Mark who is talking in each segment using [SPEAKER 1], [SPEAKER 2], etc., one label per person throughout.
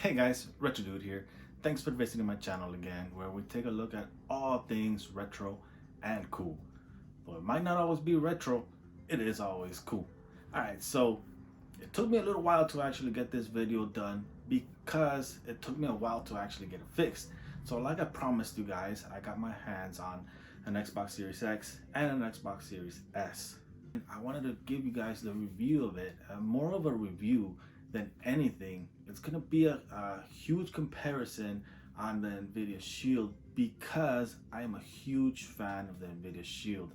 [SPEAKER 1] Hey guys, Retro Dude here. Thanks for visiting my channel again, where we take a look at all things retro and cool. But it might not always be retro, it is always cool. Alright, so it took me a little while to actually get this video done because it took me a while to actually get it fixed. So like I promised you guys, I got my hands on an Xbox Series X and an Xbox Series S. I wanted to give you guys the review of it, more of a review than anything. It's gonna be a huge comparison on the Nvidia Shield because I am a huge fan of the Nvidia Shield.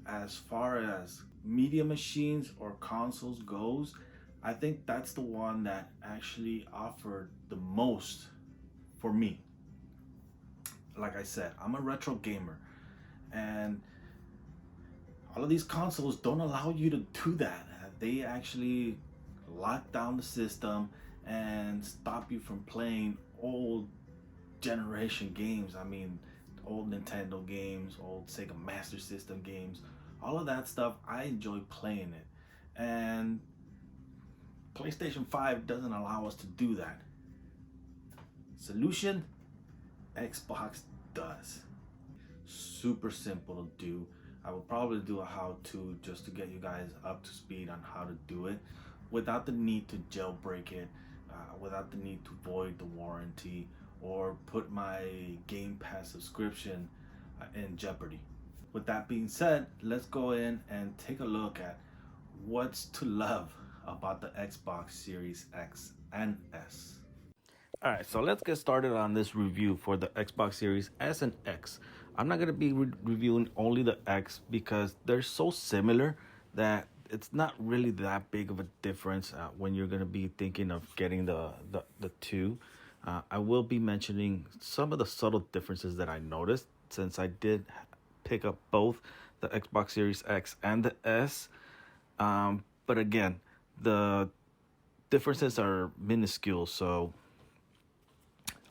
[SPEAKER 1] As far as media machines or consoles goes, I think that's the one that actually offered the most for me. Like I said, I'm a retro gamer, and all of these consoles don't allow you to do that. They actually lock down the system and stop you from playing old generation games. I mean, old Nintendo games, old Sega Master System games, all of that stuff. I enjoy playing it, and PlayStation 5 doesn't allow us to do that. Solution: Xbox does. Super simple to do. I will probably do a how-to just to get you guys up to speed on how to do it without the need to jailbreak it, without the need to void the warranty or put my Game Pass subscription in jeopardy. With that being said, let's go in and take a look at what's to love about the Xbox Series X and S. All right, so let's get started on this review for the Xbox Series S and X. I'm not going to be reviewing only the X because they're so similar that it's not really that big of a difference when you're going to be thinking of getting the two. I will be mentioning some of the subtle differences that I noticed since I did pick up both the Xbox Series X and the S. But again, the differences are minuscule, so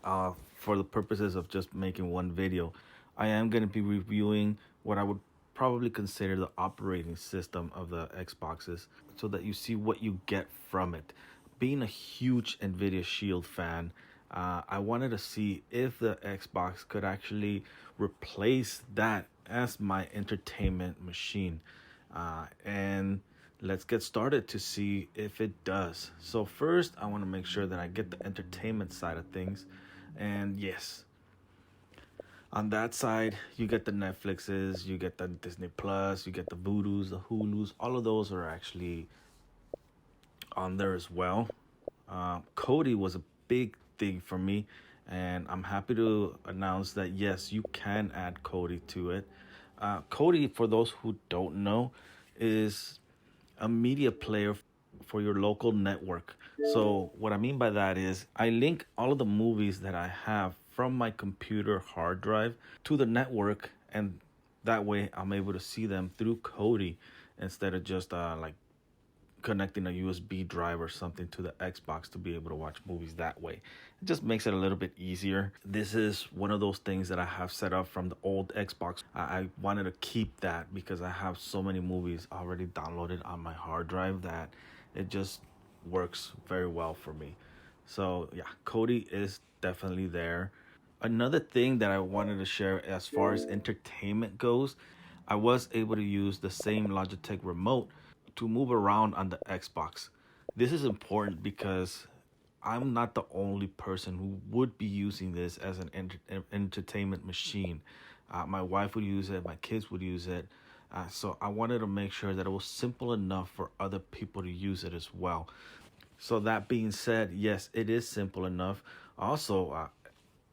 [SPEAKER 1] for the purposes of just making one video, I am going to be reviewing what I would probably consider the operating system of the Xboxes so that you see what you get from it. Being a huge Nvidia Shield fan, I wanted to see if the Xbox could actually replace that as my entertainment machine. And let's get started to see if it does. So first, I want to make sure that I get the entertainment side of things. And yes, on that side, you get the Netflixes, you get the Disney Plus, you get the Voodoos, the Hulus. All of those are actually on there as well. Kodi was a big thing for me, and I'm happy to announce that yes, you can add Kodi to it. Kodi, for those who don't know, is a media player for your local network. So what I mean by that is I link all of the movies that I have from my computer hard drive to the network, and that way I'm able to see them through Kodi instead of just like connecting a USB drive or something to the Xbox to be able to watch movies that way. It just makes it a little bit easier. This is one of those things that I have set up from the old Xbox. I wanted to keep that because I have so many movies already downloaded on my hard drive that it just works very well for me. So yeah, Kodi is definitely there. Another thing that I wanted to share as far as entertainment goes, I was able to use the same Logitech remote to move around on the Xbox. This is important because I'm not the only person who would be using this as an entertainment machine. My wife would use it, my kids would use it. So I wanted to make sure that it was simple enough for other people to use it as well. So that being said, yes, it is simple enough. Also,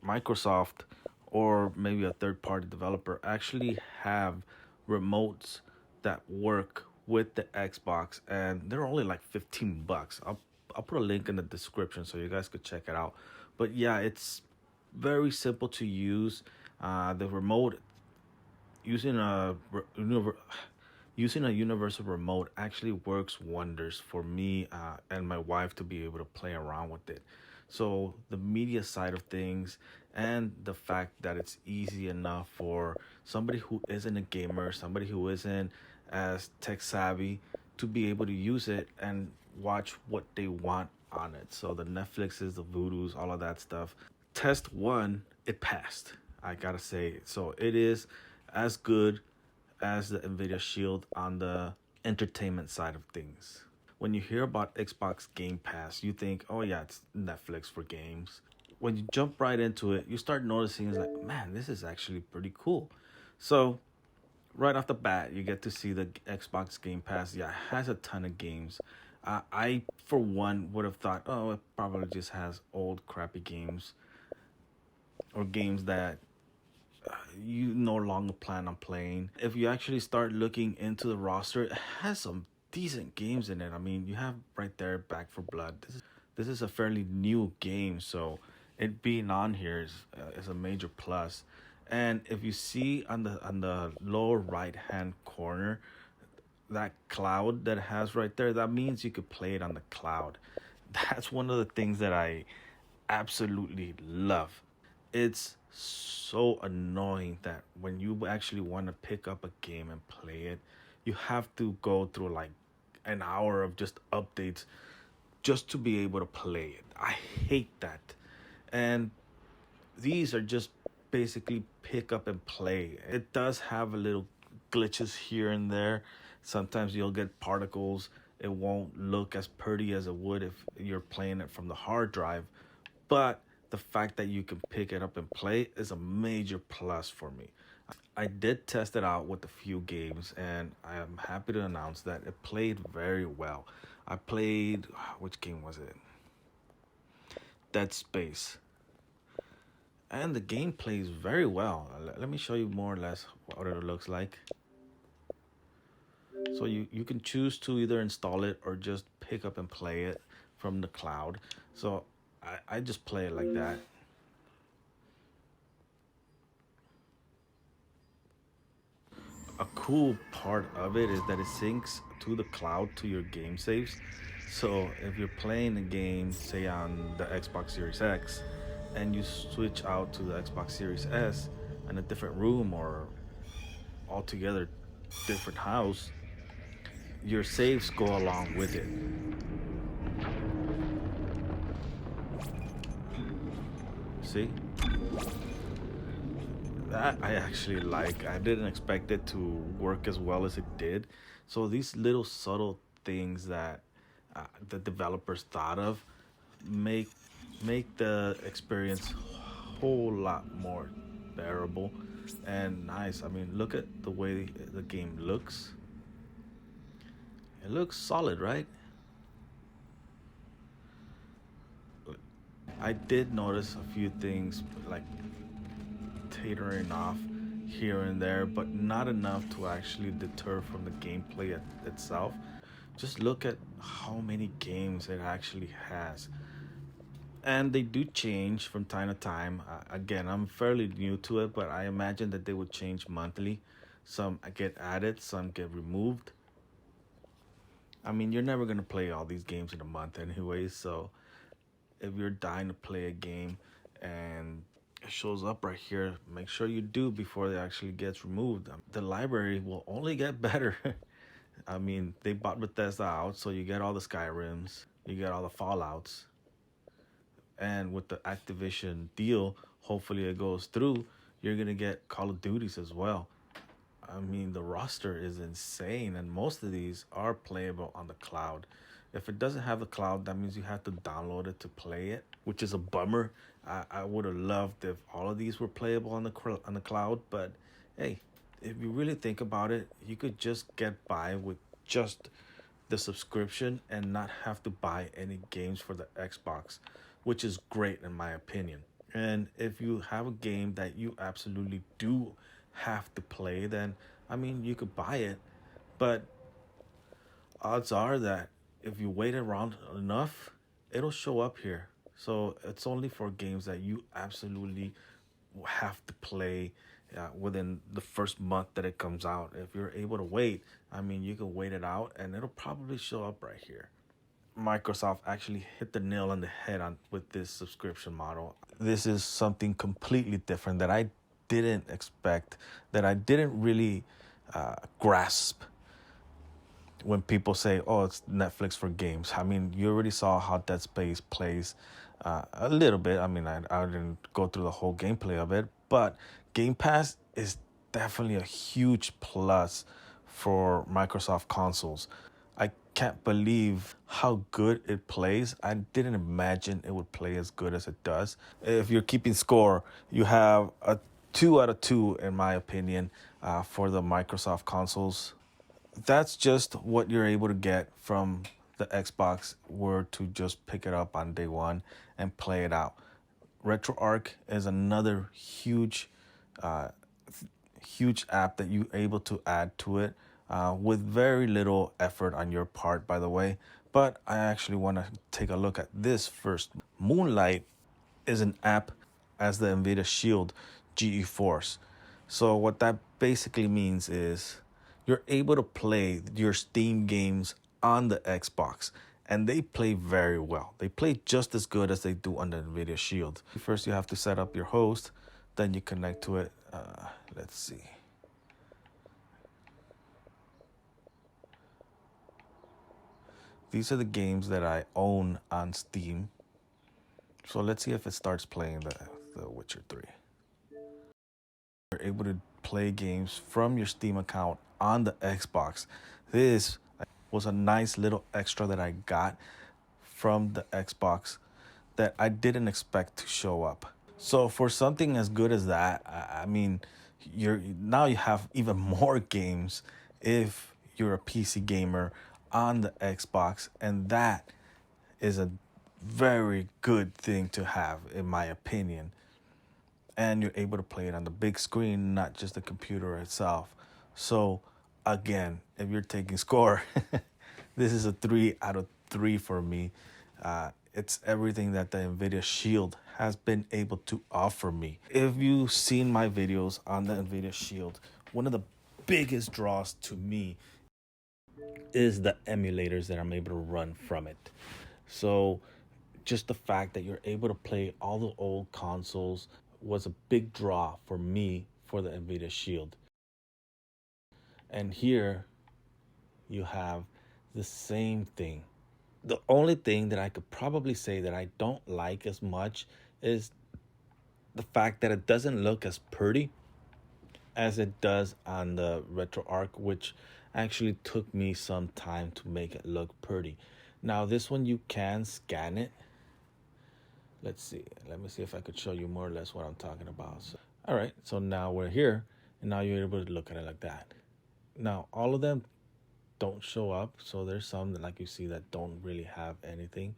[SPEAKER 1] Microsoft or maybe a third-party developer actually have remotes that work with the Xbox, and they're only like $15. I'll put a link in the description so you guys could check it out. But yeah, it's very simple to use. The remote using using a universal remote actually works wonders for me and my wife to be able to play around with it. So the media side of things and the fact that it's easy enough for somebody who isn't a gamer, somebody who isn't as tech savvy, to be able to use it and watch what they want on it. So the Netflixes, the Voodoos, all of that stuff. Test one, it passed. I gotta say, so it is as good as the Nvidia Shield on the entertainment side of things. When you hear about Xbox Game Pass, you think, oh yeah, it's Netflix for games. When you jump right into it, you start noticing, it's like, man, this is actually pretty cool. So right off the bat, you get to see the Xbox Game Pass. Yeah, it has a ton of games. I for one, would have thought, oh, it probably just has old, crappy games or games that you no longer plan on playing. If you actually start looking into the roster, it has some decent games in it. I mean, you have right there Back for Blood. This is a fairly new game, so it being on here is a major plus. And if you see on the lower right hand corner, that cloud that it has right there, that means you could play it on the cloud. That's one of the things that I absolutely love. It's so annoying that when you actually want to pick up a game and play it, you have to go through like an hour of just updates just to be able to play it. I hate that. And these are just basically pick up and play. It does have a little glitches here and there. Sometimes you'll get particles. It won't look as pretty as it would if you're playing it from the hard drive. But the fact that you can pick it up and play is a major plus for me. I did test it out with a few games, and I am happy to announce that it played very well. I played, which game was it? Dead Space. And the game plays very well. Let me show you more or less what it looks like. So you can choose to either install it or just pick up and play it from the cloud. So I just play it like that. A cool part of it is that it syncs to the cloud to your game saves. So if you're playing a game, say on the Xbox Series X, and you switch out to the Xbox Series S in a different room or altogether different house, your saves go along with it. See? That I actually like. I didn't expect it to work as well as it did. So these little subtle things that the developers thought of make make the experience a whole lot more bearable and nice. I mean, look at the way the game looks. It looks solid, right? I did notice a few things like tatering off here and there, but not enough to actually deter from the gameplay itself. Just look at how many games it actually has. And they do change from time to time. Again, I'm fairly new to it, but I imagine that they would change monthly. Some get added, some get removed. I mean, you're never going to play all these games in a month anyway, so if you're dying to play a game and it shows up right here, make sure you do before it actually gets removed. The library will only get better. I mean, they bought Bethesda out, so you get all the Skyrims, you get all the Fallouts, and with the Activision deal, hopefully it goes through, you're gonna get Call of Duties as well. I mean, the roster is insane, and most of these are playable on the cloud. If it doesn't have the cloud, that means you have to download it to play it, which is a bummer. I would have loved if all of these were playable on the cloud, but hey, if you really think about it, you could just get by with just the subscription and not have to buy any games for the Xbox, which is great in my opinion. And if you have a game that you absolutely do have to play, then I mean, you could buy it, but odds are that if you wait around enough, it'll show up here. So it's only for games that you absolutely have to play within the first month that it comes out. If you're able to wait, I mean, you can wait it out and it'll probably show up right here. Microsoft actually hit the nail on the head with this subscription model. This is something completely different that I didn't expect, that I didn't really grasp when people say, "Oh, it's Netflix for games." I mean, you already saw how Dead Space plays a little bit. I mean, I didn't go through the whole gameplay of it, but Game Pass is definitely a huge plus for Microsoft consoles. I can't believe how good it plays. I didn't imagine it would play as good as it does. If you're keeping score, you have a 2 out of 2, in my opinion, for the Microsoft consoles. That's just what you're able to get from the Xbox were to just pick it up on day one and play it out. RetroArch is another uh, huge app that you're able to add to it with very little effort on your part, by the way. But I actually want to take a look at this first. Moonlight is an app as the NVIDIA Shield GeForce. So what that basically means is you're able to play your Steam games on the Xbox, and they play very well. They play just as good as they do on the NVIDIA Shield. First, you have to set up your host, then you connect to it. Let's see. These are the games that I own on Steam. So let's see if it starts playing the Witcher 3. You're able to play games from your Steam account on the Xbox. This was a nice little extra that I got from the Xbox that I didn't expect to show up. So for something as good as that, I mean, you have even more games if you're a PC gamer on the Xbox, and that is a very good thing to have, in my opinion. And you're able to play it on the big screen, not just the computer itself. So again, if you're taking score, this is a 3 out of 3 for me. It's everything that the NVIDIA Shield has been able to offer me. If you've seen my videos on the NVIDIA Shield, one of the biggest draws to me is the emulators that I'm able to run from it. So just the fact that you're able to play all the old consoles was a big draw for me for the NVIDIA Shield. And here you have the same thing. The only thing that I could probably say that I don't like as much is the fact that it doesn't look as pretty as it does on the RetroArch, which actually took me some time to make it look pretty. Now this one you can scan it. Let's see. Let me see if I could show you more or less what I'm talking about. So, all right. So now we're here, and now you're able to look at it like that. Now all of them don't show up. So there's some that, like you see, that don't really have anything.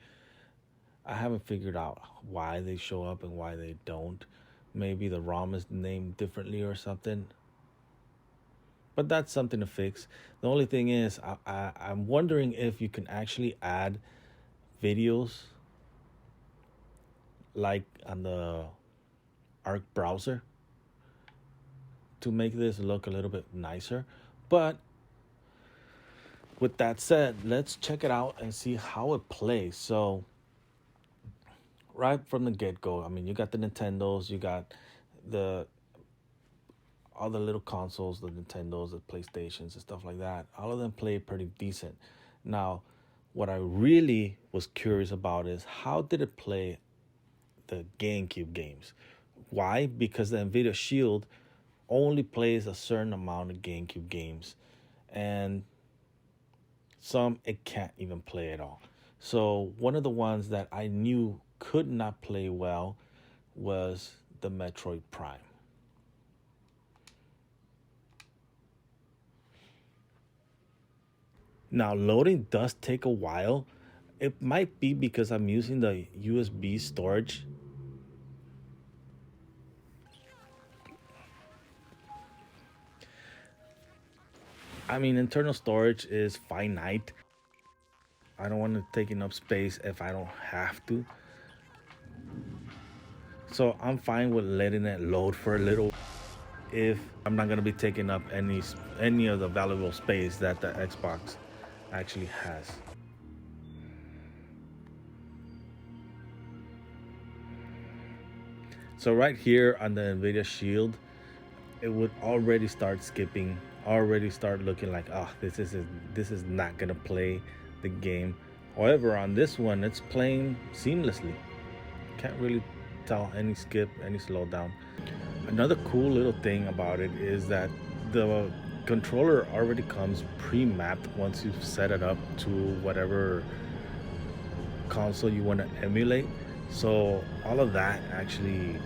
[SPEAKER 1] I haven't figured out why they show up and why they don't. Maybe the ROM is named differently or something. But that's something to fix. The only thing is, I'm wondering if you can actually add videos like on the Arc browser to make this look a little bit nicer. But with that said, let's check it out and see how it plays. So right from the get-go, I mean, you got the Nintendos, you got the all the little consoles, the Nintendos, the PlayStations, and stuff like that. All of them play pretty decent. Now, what I really was curious about is how did it play the GameCube games? Why? Because the NVIDIA Shield only plays a certain amount of GameCube games, and some it can't even play at all. So one of the ones that I knew could not play well was the Metroid Prime. Now, loading does take a while. It might be because I'm using the USB storage. I mean, internal storage is finite. I don't want to take enough space if I don't have to. So I'm fine with letting it load for a little if I'm not going to be taking up any of the valuable space that the Xbox actually has. So right here on the NVIDIA Shield, it would already start skipping already start looking like, oh, this is not gonna play the game. However, on this one, it's playing seamlessly. Can't really tell any skip, any slowdown. Another cool little thing about it is that the controller already comes pre-mapped once you've set it up to whatever console you want to emulate. So all of that actually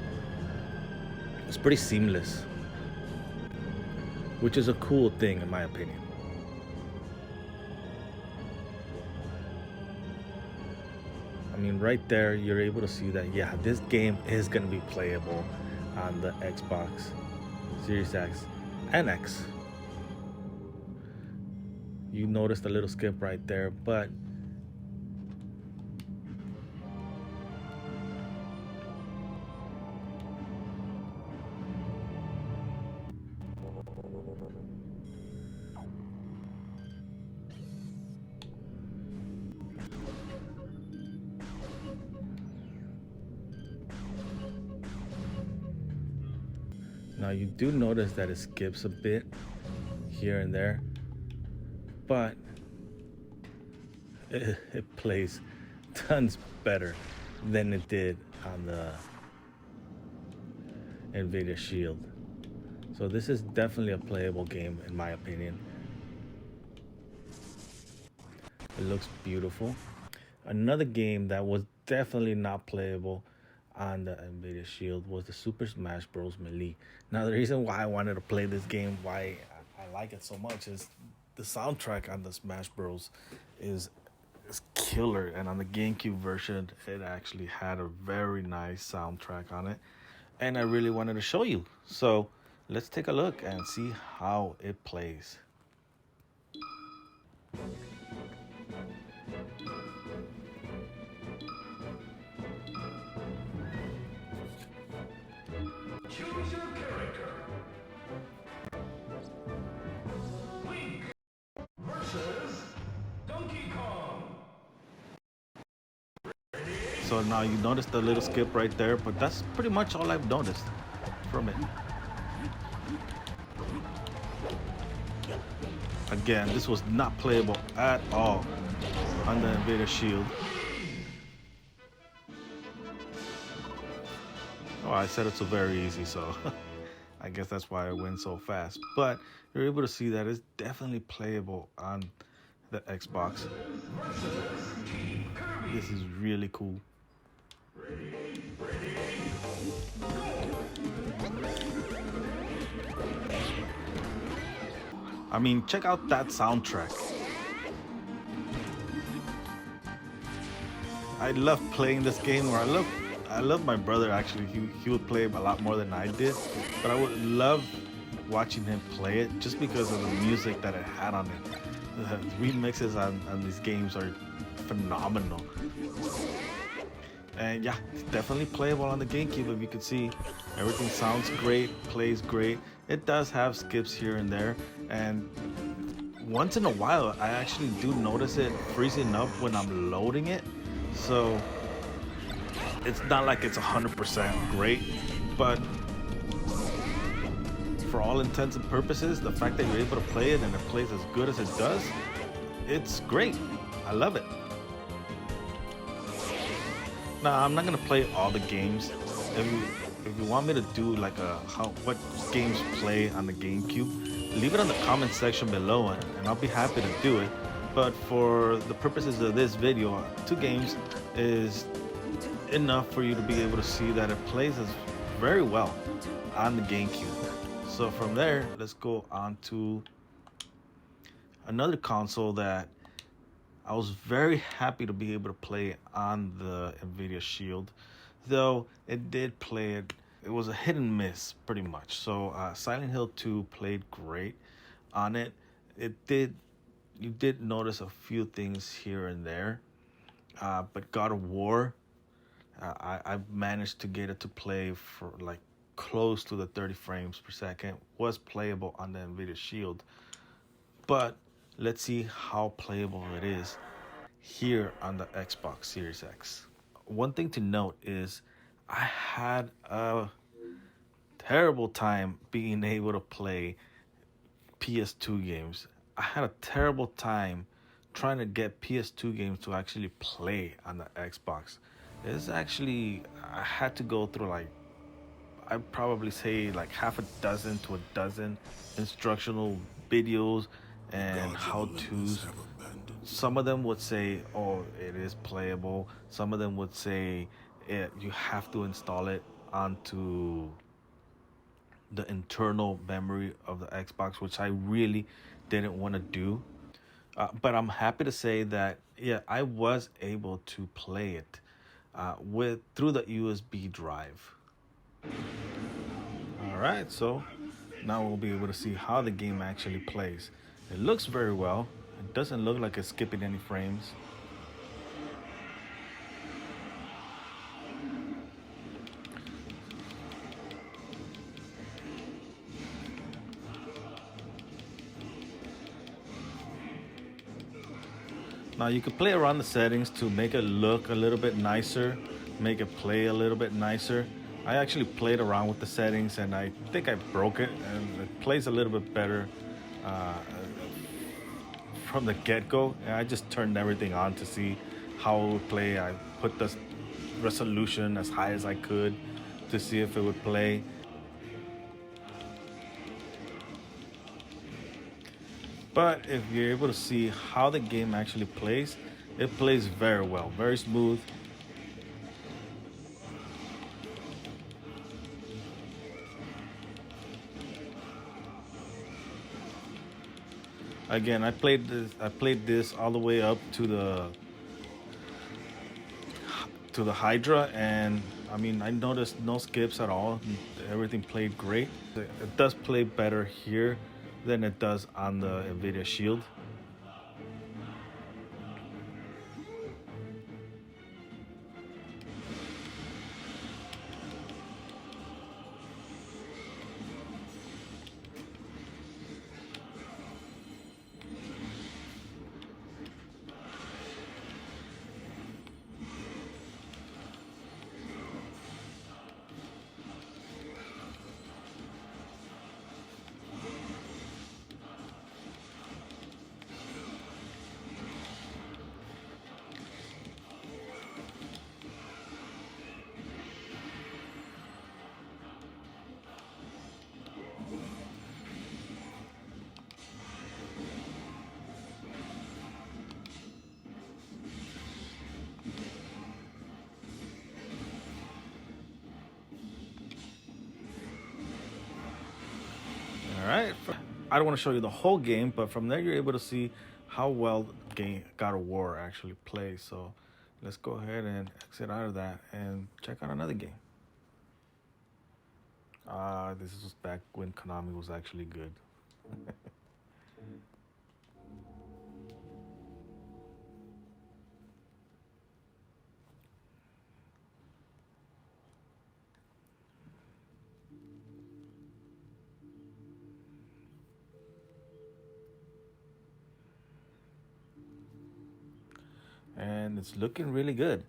[SPEAKER 1] is pretty seamless, which is a cool thing in my opinion. I mean, right there, you're able to see that, yeah, this game is going to be playable on the Xbox Series X and X. You noticed a little skip right there, but now you do notice that it skips a bit here and there, but it plays tons better than it did on the Nvidia Shield. So this is definitely a playable game in my opinion. It looks beautiful. Another game that was definitely not playable on the Nvidia Shield was the Super Smash Bros. Melee. Now, the reason why I wanted to play this game, why I like it so much, is the soundtrack on the Smash Bros. is killer, and on the GameCube version, it actually had a very nice soundtrack on it, and I really wanted to show you. So let's take a look and see how it plays.
[SPEAKER 2] Choose your character. Link versus Donkey Kong.
[SPEAKER 1] So now you notice the little skip right there, but that's pretty much all I've noticed from it. Again, this was not playable at all on the Nvidia Shield. Oh, I said it's so very easy, so I guess that's why it went so fast. But you're able to see that it's definitely playable on the Xbox. This is really cool. I mean, check out that soundtrack. I love playing this game, or I love my brother actually. He would play a lot more than I did, but I would love watching him play it just because of the music that it had on it. The remixes on these games are phenomenal. And yeah, it's definitely playable on the GameCube. If you could see, everything sounds great, plays great. It does have skips here and there, and once in a while I actually do notice it freezing up when I'm loading it. So it's not like it's 100% great, but for all intents and purposes, the fact that you're able to play it and it plays as good as it does, it's great. I love it. Now, I'm not gonna play all the games. If you want me to do like what games play on the GameCube, leave it in the comment section below, and I'll be happy to do it. But for the purposes of this video, 2 games is enough for you to be able to see that it plays as very well on the GameCube. So from there, let's go on to another console that I was very happy to be able to play on the Nvidia Shield, though it did play it. It was a hit and miss pretty much. So Silent Hill 2 played great on it. You did notice a few things here and there, but God of War, I've managed to get it to play for like close to the 30 frames per second. Was playable on the Nvidia Shield, but let's see how playable it is here on the Xbox Series X. One thing to note is I had a terrible time being able to play PS2 games. I had a terrible time trying to get PS2 games to actually play on the Xbox. It's actually, I had to go through like, I'd probably say like half a dozen to a dozen instructional videos
[SPEAKER 3] The
[SPEAKER 1] and
[SPEAKER 3] gods of
[SPEAKER 1] how
[SPEAKER 3] Olympus
[SPEAKER 1] to's.
[SPEAKER 3] have abandoned you.
[SPEAKER 1] Some of them would say, oh, it is playable. Some of them would say, you have to install it onto the internal memory of the Xbox, which I really didn't want to do. But I'm happy to say that yeah, I was able to play it with through the USB drive. All right, so now we'll be able to see how the game actually plays. It looks very well. It doesn't look like it's skipping any frames. Now you could play around the settings to make it look a little bit nicer, make it play a little bit nicer. I actually played around with the settings and I think I broke it and it plays a little bit better uh, from the get-go. And I just turned everything on to see how it would play. I put the resolution as high as I could to see if it would play. But if you're able to see how the game actually plays, it plays very well, very smooth. Again, I played this all the way up to the Hydra, and I mean I noticed no skips at all. Everything played great. It does play better here than it does on the Nvidia Shield. All right. I don't want to show you the whole game, but from there you're able to see how well game God of War actually plays. So let's go ahead and exit out of that and check out another game. This was back when Konami was actually good. And it's looking really good.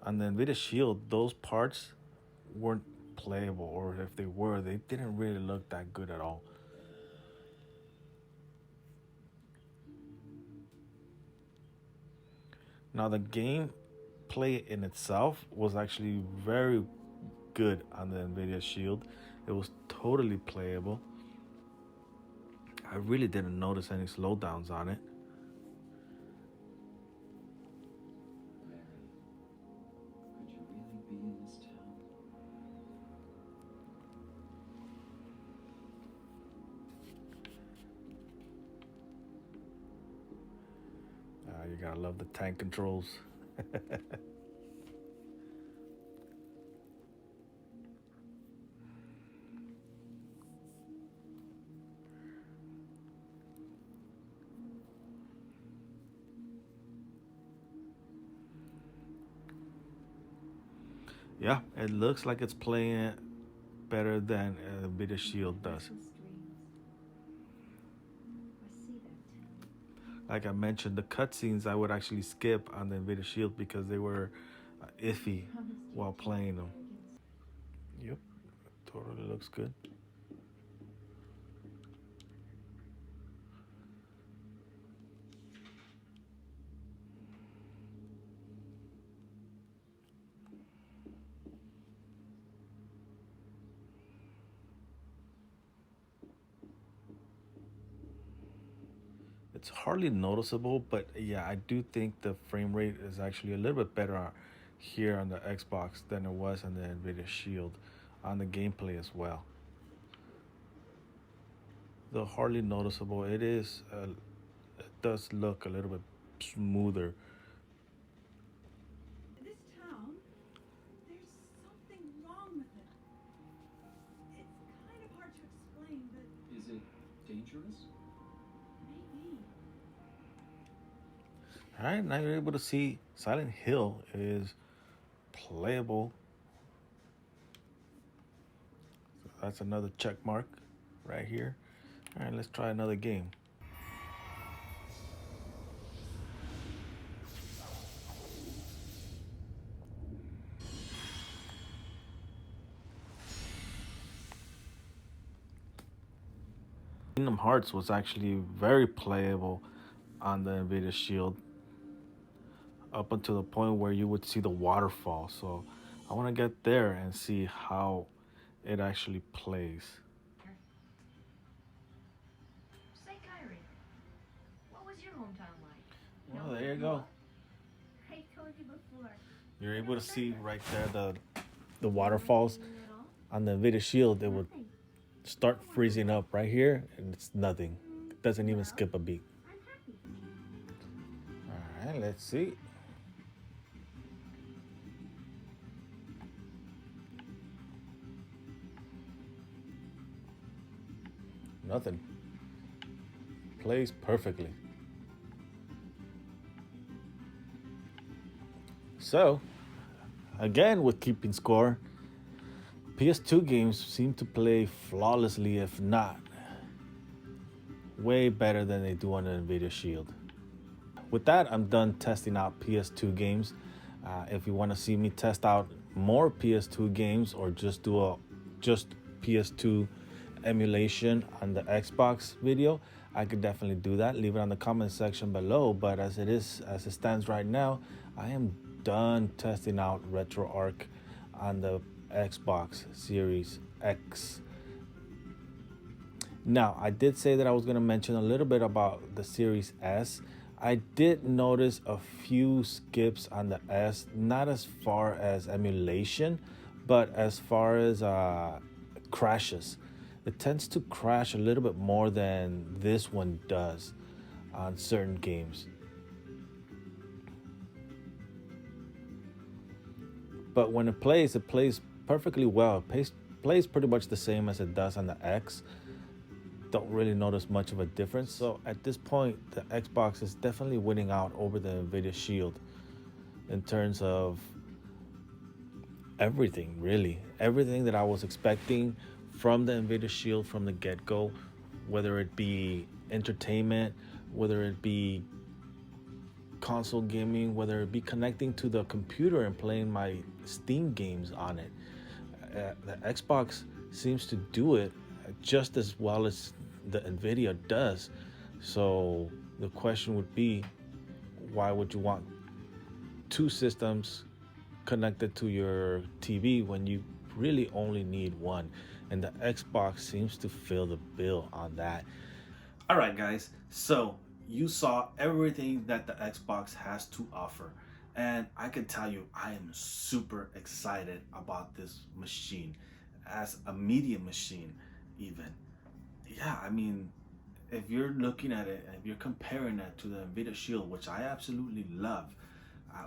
[SPEAKER 1] On the Nvidia Shield, those parts weren't playable, or if they were, they didn't really look that good at all. Now the game play in itself was actually very good on the Nvidia Shield. It was totally playable. I really didn't notice any slowdowns on it.
[SPEAKER 4] Could you really be in this town?
[SPEAKER 1] You gotta love the tank controls. Yeah, it looks like it's playing better than Nvidia Shield does. Like I mentioned, the cutscenes I would actually skip on the Nvidia Shield because they were iffy while playing them. Yep, totally looks good. It's hardly noticeable, but yeah, I do think the frame rate is actually a little bit better here on the Xbox than it was on the Nvidia Shield, on the gameplay as well. Though hardly noticeable, it does look a little bit smoother.
[SPEAKER 3] This town, there's something wrong with it. It's kind of hard to explain, but
[SPEAKER 4] Is it dangerous?
[SPEAKER 3] maybe.
[SPEAKER 1] All right, now you're able to see Silent Hill is playable. So that's another check mark right here. All right, let's try another game. Kingdom Hearts was actually very playable on the Nvidia Shield up until the point where you would see the waterfall. So I want to get there and see how it actually plays.
[SPEAKER 5] Say, Kyrie, what was your hometown like?
[SPEAKER 1] Well, there you go.
[SPEAKER 5] I told you before.
[SPEAKER 1] You're able to see right there the waterfalls on the Nvidia Shield. It would start freezing up right here, and it's nothing. It doesn't even skip a beat.
[SPEAKER 5] I'm happy.
[SPEAKER 1] All right, let's see. Nothing. Plays perfectly. So, again, with keeping score, PS2 games seem to play flawlessly, if not way better than they do on the Nvidia Shield. With that, I'm done testing out PS2 games. If you want to see me test out more PS2 games or just do a just PS2 emulation on the Xbox video, I could definitely do that. Leave it on the comment section below. But as it stands right now, I am done testing out RetroArch on the Xbox Series X. Now, I did say that I was going to mention a little bit about the Series S. I did notice a few skips on the S, not as far as emulation, but as far as crashes. It tends to crash a little bit more than this one does on certain games. But when it plays perfectly well. It plays pretty much the same as it does on the X. Don't really notice much of a difference. So at this point, the Xbox is definitely winning out over the Nvidia Shield in terms of everything, really. Everything that I was expecting from the Nvidia Shield from the get-go, whether it be entertainment, whether it be console gaming, whether it be connecting to the computer and playing my Steam games on it. The Xbox seems to do it just as well as the Nvidia does. So the question would be, why would you want two systems connected to your TV when you really only need one? And the Xbox seems to fill the bill on that. All right, guys. So you saw everything that the Xbox has to offer. And I can tell you, I am super excited about this machine as a media machine, even. Yeah, I mean, if you're looking at it, if you're comparing it to the Nvidia Shield, which I absolutely love,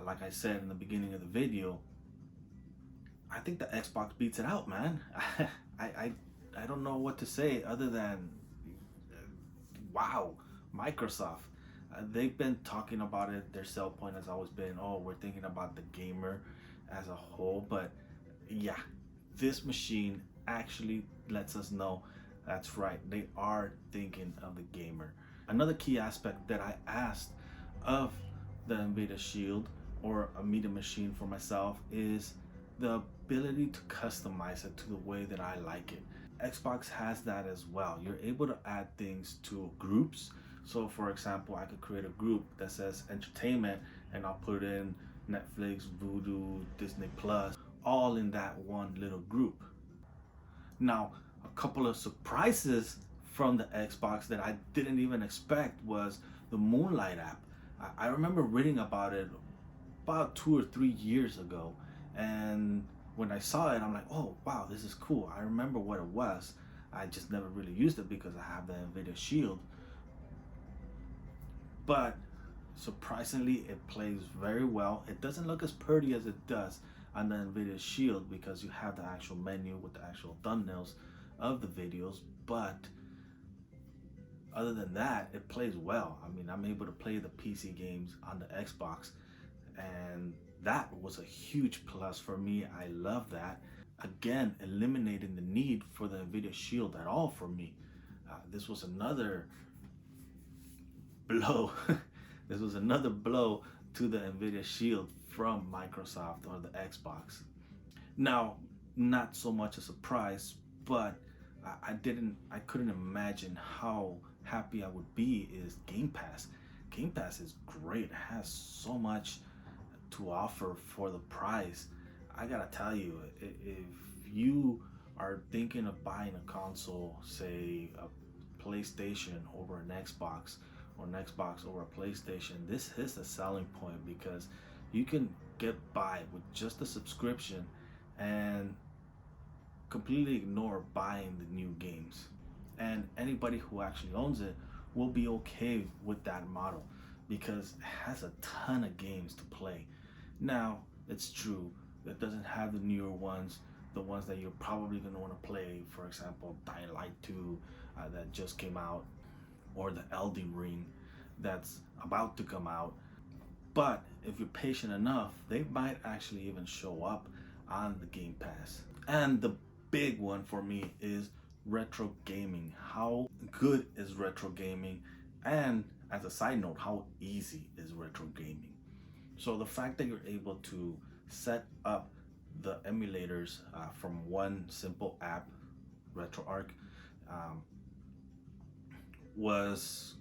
[SPEAKER 1] like I said in the beginning of the video, I think the Xbox beats it out, man. I don't know what to say other than wow, Microsoft. They've been talking about it. Their sell point has always been, oh, we're thinking about the gamer as a whole. But yeah, this machine actually lets us know that's right. They are thinking of the gamer. Another key aspect that I asked of the Nvidia Shield or a media machine for myself is the ability to customize it to the way that I like it. Xbox has that as well. You're able to add things to groups. So for example, I could create a group that says entertainment and I'll put in Netflix, Vudu, Disney Plus, all in that one little group. Now, a couple of surprises from the Xbox that I didn't even expect was the Moonlight app. I remember reading about it about 2 or 3 years ago, and when I saw it, I'm like, oh wow, this is cool. I remember what it was. I just never really used it because I have the Nvidia Shield. But surprisingly, it plays very well. It doesn't look as pretty as it does on the Nvidia Shield because you have the actual menu with the actual thumbnails of the videos, but other than that, it plays well. I mean, I'm able to play the PC games on the Xbox, and that was a huge plus for me. I love that. Again, eliminating the need for the Nvidia Shield at all for me. This was another blow. This was another blow to the Nvidia Shield from Microsoft or the Xbox. Now, not so much a surprise, but I couldn't imagine how happy I would be is Game Pass. Game Pass is great. It has so much to offer for the price. I gotta tell you, if you are thinking of buying a console, say a PlayStation over an Xbox or an Xbox over a PlayStation, this is a selling point because you can get by with just a subscription and completely ignore buying the new games. And anybody who actually owns it will be okay with that model because it has a ton of games to play. Now, it's true, it doesn't have the newer ones, the ones that you're probably going to want to play, for example, Dying Light 2 that just came out, or the Elden Ring that's about to come out. But if you're patient enough, they might actually even show up on the Game Pass. And the big one for me is retro gaming. How good is retro gaming? And as a side note, how easy is retro gaming? So the fact that you're able to set up the emulators from one simple app, RetroArch, was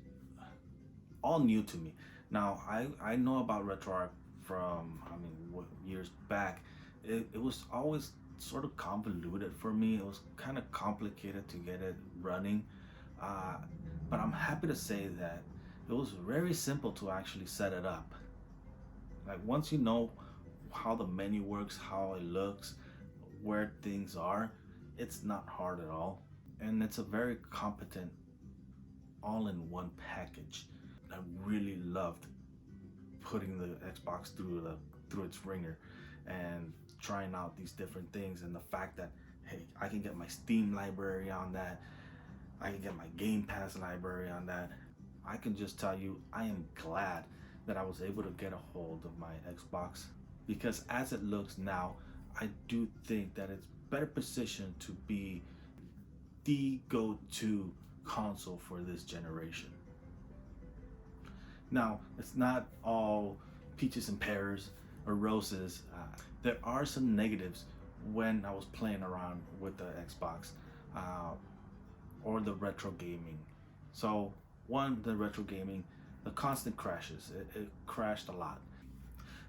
[SPEAKER 1] all new to me. Now I know about RetroArch from, I mean, years back. It was always sort of convoluted for me. It was kind of complicated to get it running, uh, but I'm happy to say that it was very simple to actually set it up. Like once you know how the menu works, how it looks, where things are, it's not hard at all, and it's a very competent all-in-one package. I really loved putting the Xbox through its ringer and trying out these different things, and the fact that hey, I can get my Steam library on that, I can get my Game Pass library on that. I can just tell you, I am glad that I was able to get a hold of my Xbox because as it looks now, I do think that it's better positioned to be the go-to console for this generation. Now, it's not all peaches and pears or roses. There are some negatives when I was playing around with the Xbox uh, or the retro gaming. So, one, the retro gaming, the constant crashes. It crashed a lot.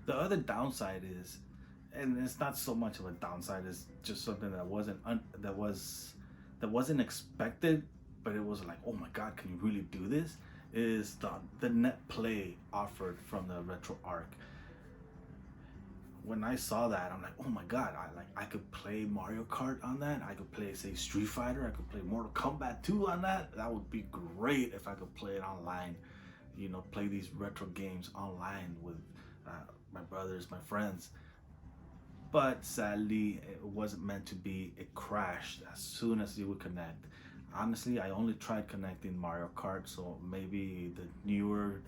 [SPEAKER 1] The other downside is, and it's not so much of a downside, it's just something that wasn't expected, but it was like, oh my God, can you really do this? Is the net play offered from the RetroArch. When I saw that, I'm like, oh my God, I could play Mario Kart on that. I could play, say, Street Fighter. I could play Mortal Kombat 2 on that. That would be great if I could play it online. You know, play these retro games online with my brothers, my friends. But sadly, it wasn't meant to be. It crashed as soon as you would connect. Honestly, I only tried connecting Mario Kart, so maybe the newer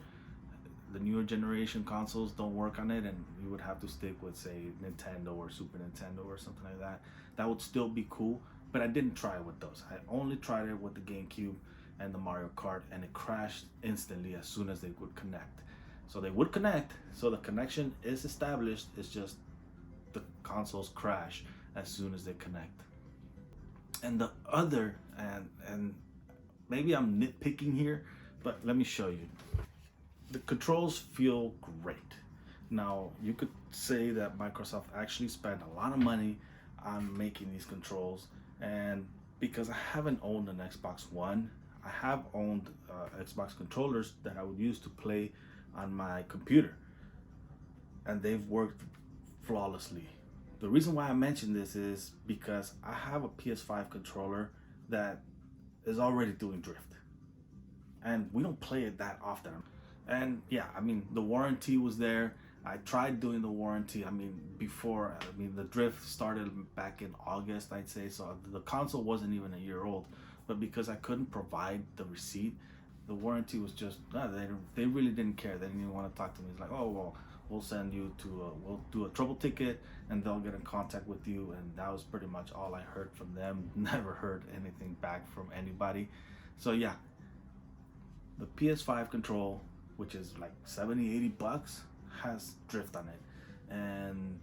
[SPEAKER 1] generation consoles don't work on it, and you would have to stick with, say, Nintendo or Super Nintendo or something like that. That would still be cool, but I didn't try it with those. I only tried it with the GameCube and the Mario Kart, and it crashed instantly as soon as they would connect. So they would connect, so the connection is established. It's just the consoles crash as soon as they connect. And the other, and maybe I'm nitpicking here, but let me show you. The controls feel great. Now, you could say that Microsoft actually spent a lot of money on making these controls, and because I haven't owned an Xbox One, I have owned Xbox controllers that I would use to play on my computer, and they've worked flawlessly. The reason why I mention this is because I have a PS5 controller that is already doing drift, and we don't play it that often. And yeah, I mean, the warranty was there. I tried doing the warranty. I mean, before, I mean, the drift started back in August, I'd say. So the console wasn't even a year old. But because I couldn't provide the receipt, the warranty was just, they really didn't care. They didn't even want to talk to me. It's like, oh, well, we'll send you to, we'll do a trouble ticket and they'll get in contact with you. And that was pretty much all I heard from them. Never heard anything back from anybody. So yeah, the PS5 control, which is like 70, $80, has drift on it. And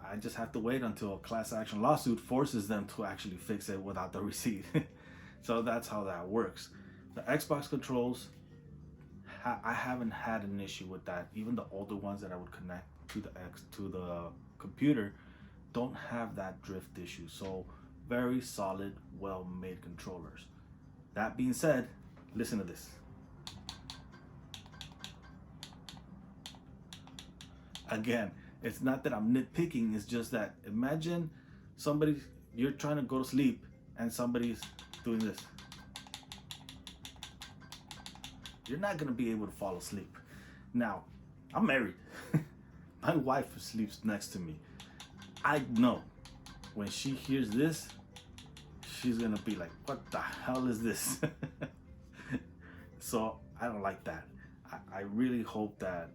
[SPEAKER 1] I just have to wait until a class action lawsuit forces them to actually fix it without the receipt. So that's how that works. The Xbox controls, I haven't had an issue with that. Even the older ones that I would connect to the computer don't have that drift issue. So very solid, well-made controllers. That being said, listen to this. Again, it's not that I'm nitpicking, it's just that imagine somebody, you're trying to go to sleep and somebody's doing this. You're not gonna be able to fall asleep. Now, I'm married. My wife sleeps next to me. I know when she hears this, she's gonna be like, what the hell is this? So I don't like that. I really hope that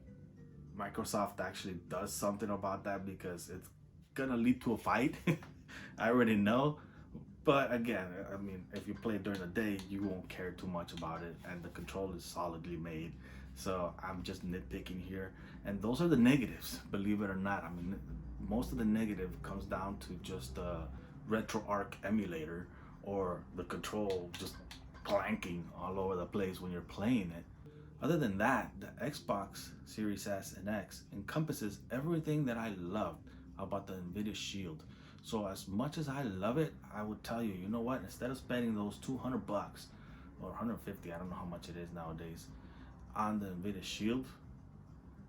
[SPEAKER 1] Microsoft actually does something about that, because it's gonna lead to a fight. I already know. But again, I mean, if you play during the day, you won't care too much about it, and the control is solidly made. So I'm just nitpicking here, and those are the negatives, believe it or not. I mean, most of the negative comes down to just the RetroArch emulator, or the control just clanking all over the place when you're playing it. Other than that, the Xbox Series S and X encompasses everything that I loved about the Nvidia Shield. So as much as I love it, I would tell you, you know what, instead of spending those $200 or 150, I don't know how much it is nowadays, on the Nvidia Shield,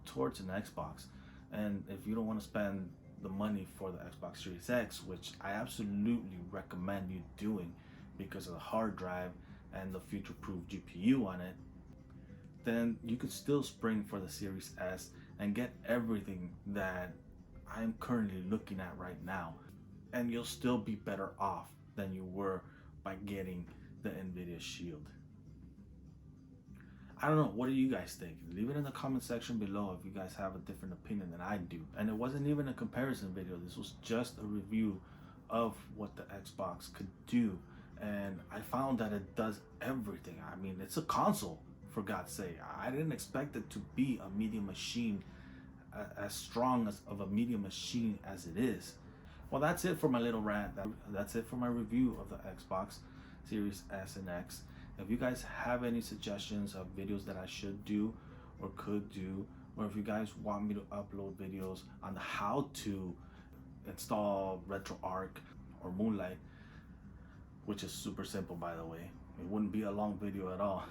[SPEAKER 1] towards an Xbox. And if you don't want to spend the money for the Xbox Series X, which I absolutely recommend you doing because of the hard drive and the future-proof GPU on it, then you could still spring for the Series S and get everything that I'm currently looking at right now. And you'll still be better off than you were by getting the Nvidia Shield. I don't know, what do you guys think? Leave it in the comment section below if you guys have a different opinion than I do. And it wasn't even a comparison video, this was just a review of what the Xbox could do. And I found that it does everything. I mean, it's a console, for God's sake. I didn't expect it to be a medium machine, as strong of a medium machine as it is. Well, that's it for my little rant. That's it for my review of the Xbox Series S and X. If you guys have any suggestions of videos that I should do or could do, or if you guys want me to upload videos on how to install RetroArch or Moonlight, which is super simple, by the way, it wouldn't be a long video at all,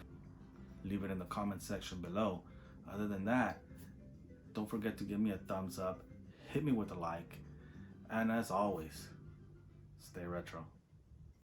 [SPEAKER 1] leave it in the comment section below. Other than that, don't forget to give me a thumbs up, hit me with a like, and as always, stay retro.